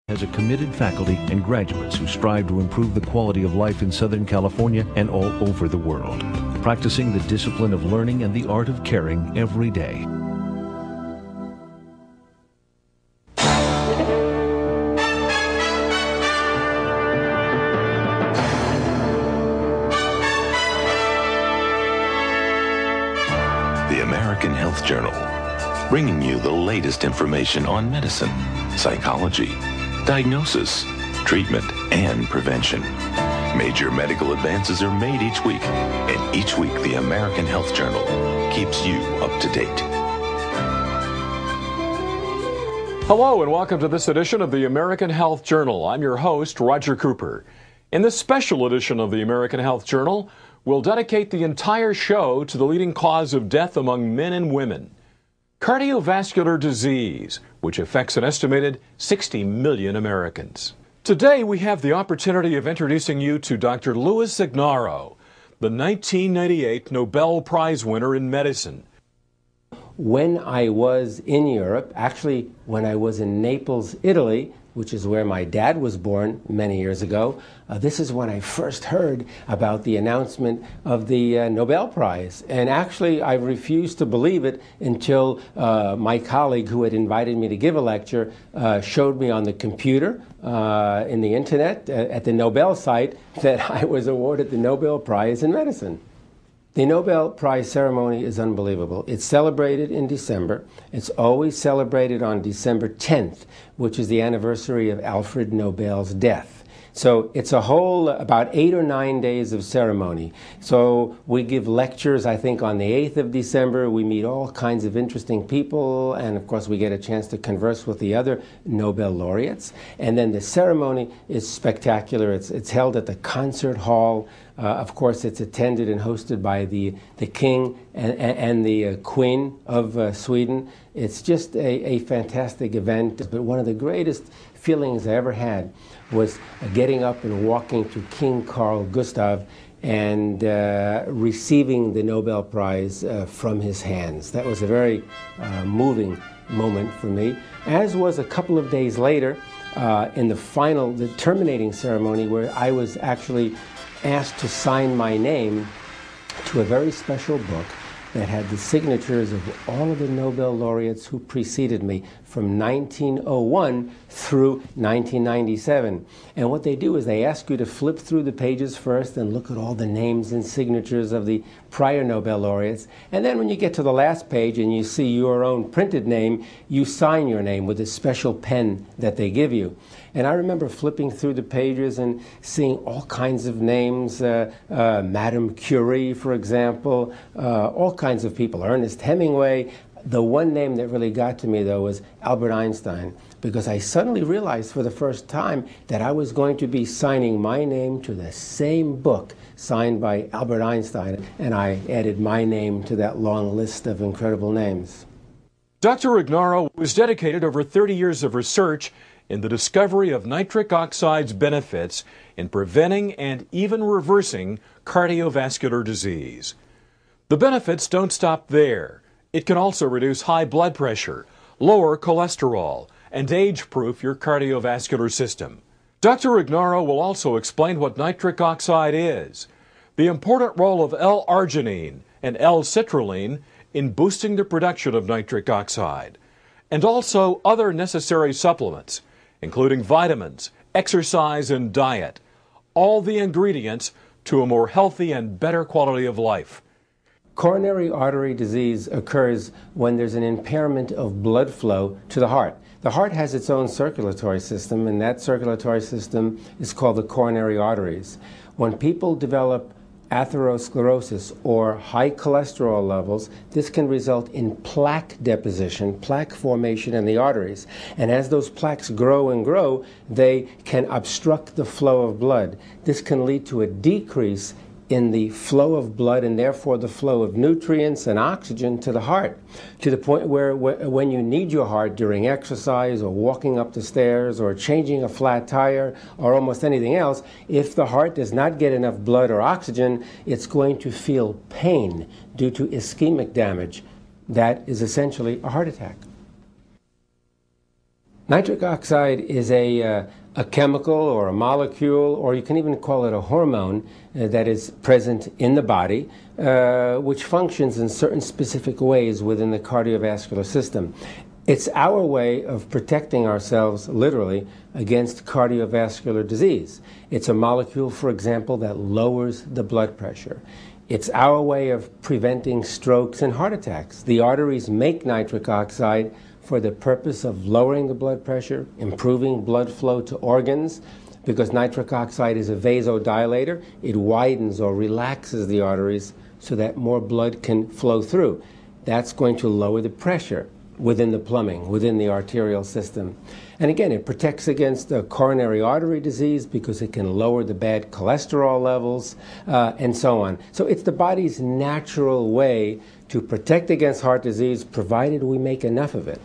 has a committed faculty and graduates who strive to improve the quality of life in Southern California and all over the world, practicing the discipline of learning and the art of caring every day. The American Health Journal, bringing you the latest information on medicine, psychology, diagnosis, treatment, and prevention. Major medical advances are made each week, and each week the American Health Journal keeps you up to date. Hello and welcome to this edition of the American Health Journal. I'm your host, Roger Cooper. In this special edition of the American Health Journal, we'll dedicate the entire show to the leading cause of death among men and women: cardiovascular disease, which affects an estimated 60 million Americans. Today, we have the opportunity of introducing you to Dr. Louis Ignarro, the 1998 Nobel Prize winner in medicine. When I was in Europe, actually when I was in Naples, Italy, which is where my dad was born many years ago, this is when I first heard about the announcement of the Nobel Prize. And actually, I refused to believe it until my colleague who had invited me to give a lecture showed me on the computer, in the internet, at the Nobel site, that I was awarded the Nobel Prize in medicine. The Nobel Prize ceremony is unbelievable. It's celebrated in December. It's always celebrated on December 10th, which is the anniversary of Alfred Nobel's death. So it's a whole about 8 or 9 days of ceremony. So we give lectures, I think, on the 8th of December. We meet all kinds of interesting people, and of course we get a chance to converse with the other Nobel laureates. And then the ceremony is spectacular. It's held at the concert hall. Of course, it's attended and hosted by the king and the queen of Sweden. It's just a fantastic event. But one of the greatest feelings I ever had was getting up and walking to King Carl Gustav and receiving the Nobel Prize from his hands. That was a very moving moment for me, as was a couple of days later in the terminating ceremony, where I was actually asked to sign my name to a very special book that had the signatures of all of the Nobel laureates who preceded me from 1901 through 1997. And what they do is they ask you to flip through the pages first and look at all the names and signatures of the prior Nobel laureates. And then when you get to the last page and you see your own printed name, you sign your name with a special pen that they give you. And I remember flipping through the pages and seeing all kinds of names, Madame Curie, for example, all kinds of people, Ernest Hemingway. The one name that really got to me, though, was Albert Einstein, because I suddenly realized for the first time that I was going to be signing my name to the same book signed by Albert Einstein, and I added my name to that long list of incredible names. Dr. Ignarro was dedicated over 30 years of research in the discovery of nitric oxide's benefits in preventing and even reversing cardiovascular disease. The benefits don't stop there. It can also reduce high blood pressure, lower cholesterol, and age-proof your cardiovascular system. Dr. Ignarro will also explain what nitric oxide is, the important role of L-arginine and L-citrulline in boosting the production of nitric oxide, and also other necessary supplements, including vitamins, exercise, and diet, all the ingredients to a more healthy and better quality of life. Coronary artery disease occurs when there's an impairment of blood flow to the heart. The heart has its own circulatory system, and that circulatory system is called the coronary arteries. When people develop atherosclerosis or high cholesterol levels, this can result in plaque deposition, plaque formation in the arteries. And as those plaques grow and grow, they can obstruct the flow of blood. This can lead to a decrease in the flow of blood and therefore the flow of nutrients and oxygen to the heart, to the point where when you need your heart during exercise or walking up the stairs or changing a flat tire or almost anything else, if the heart does not get enough blood or oxygen, it's going to feel pain due to ischemic damage. That is essentially a heart attack. Nitric oxide is a chemical or a molecule, or you can even call it a hormone that is present in the body, which functions in certain specific ways within the cardiovascular system. It's our way of protecting ourselves, literally, against cardiovascular disease. It's a molecule, for example, that lowers the blood pressure. It's our way of preventing strokes and heart attacks. The arteries make nitric oxide for the purpose of lowering the blood pressure, improving blood flow to organs, because nitric oxide is a vasodilator. It widens or relaxes the arteries so that more blood can flow through. That's going to lower the pressure within the plumbing, within the arterial system. And again, it protects against coronary artery disease because it can lower the bad cholesterol levels, and so on. So it's the body's natural way to protect against heart disease, provided we make enough of it.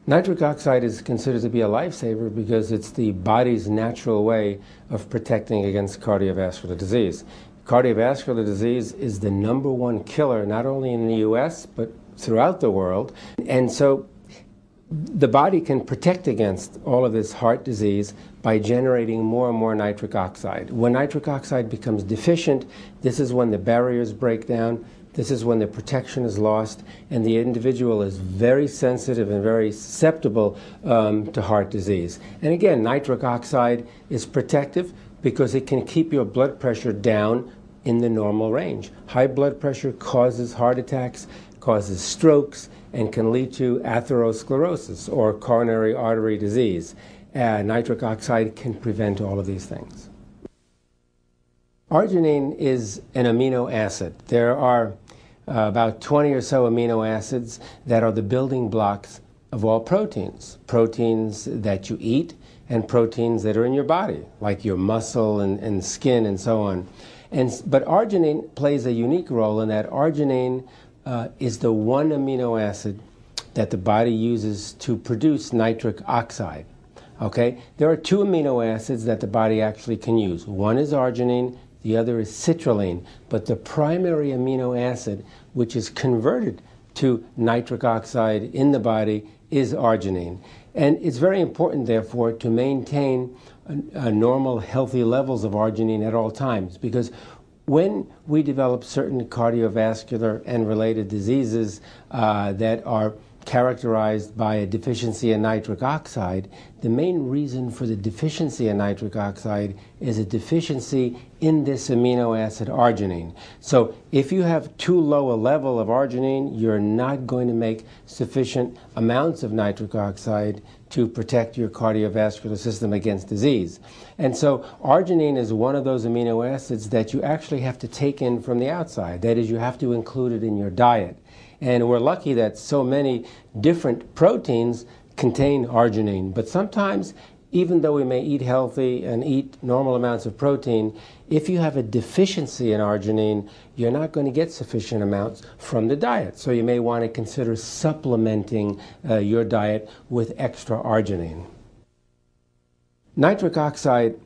Nitric oxide is considered to be a lifesaver because it's the body's natural way of protecting against cardiovascular disease. Cardiovascular disease is the #1 killer, not only in the US, but throughout the world. And so the body can protect against all of this heart disease by generating more and more nitric oxide. When nitric oxide becomes deficient, this is when the barriers break down, this is when the protection is lost, and the individual is very sensitive and very susceptible to heart disease. And again, nitric oxide is protective because it can keep your blood pressure down in the normal range. High blood pressure causes heart attacks, causes strokes, and can lead to atherosclerosis or coronary artery disease. Nitric oxide can prevent all of these things. Arginine is an amino acid. There are about 20 or so amino acids that are the building blocks of all proteins. Proteins that you eat and proteins that are in your body, like your muscle and skin and so on. But arginine plays a unique role in that arginine is the one amino acid that the body uses to produce nitric oxide. Okay? There are two amino acids that the body actually can use. One is arginine, the other is citrulline. But the primary amino acid, which is converted to nitric oxide in the body, is arginine. And it's very important, therefore, to maintain normal, healthy levels of arginine at all times, because when we develop certain cardiovascular and related diseases that are characterized by a deficiency in nitric oxide, the main reason for the deficiency in nitric oxide is a deficiency in this amino acid arginine. So if you have too low a level of arginine, you're not going to make sufficient amounts of nitric oxide to protect your cardiovascular system against disease. And so arginine is one of those amino acids that you actually have to take in from the outside. That is, you have to include it in your diet. And we're lucky that so many different proteins contain arginine. But sometimes, even though we may eat healthy and eat normal amounts of protein, if you have a deficiency in arginine, you're not going to get sufficient amounts from the diet. So you may want to consider supplementing your diet with extra arginine. Nitric oxide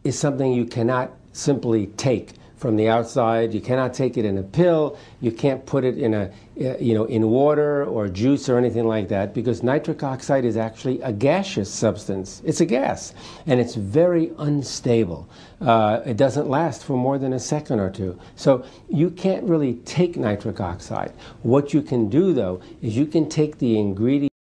is something you cannot simply take from the outside. You cannot take it in a pill. You can't put it in in water or juice or anything like that, because nitric oxide is actually a gaseous substance. It's a gas, and it's very unstable. It doesn't last for more than a second or two. So you can't really take nitric oxide. What you can do, though, is you can take the ingredient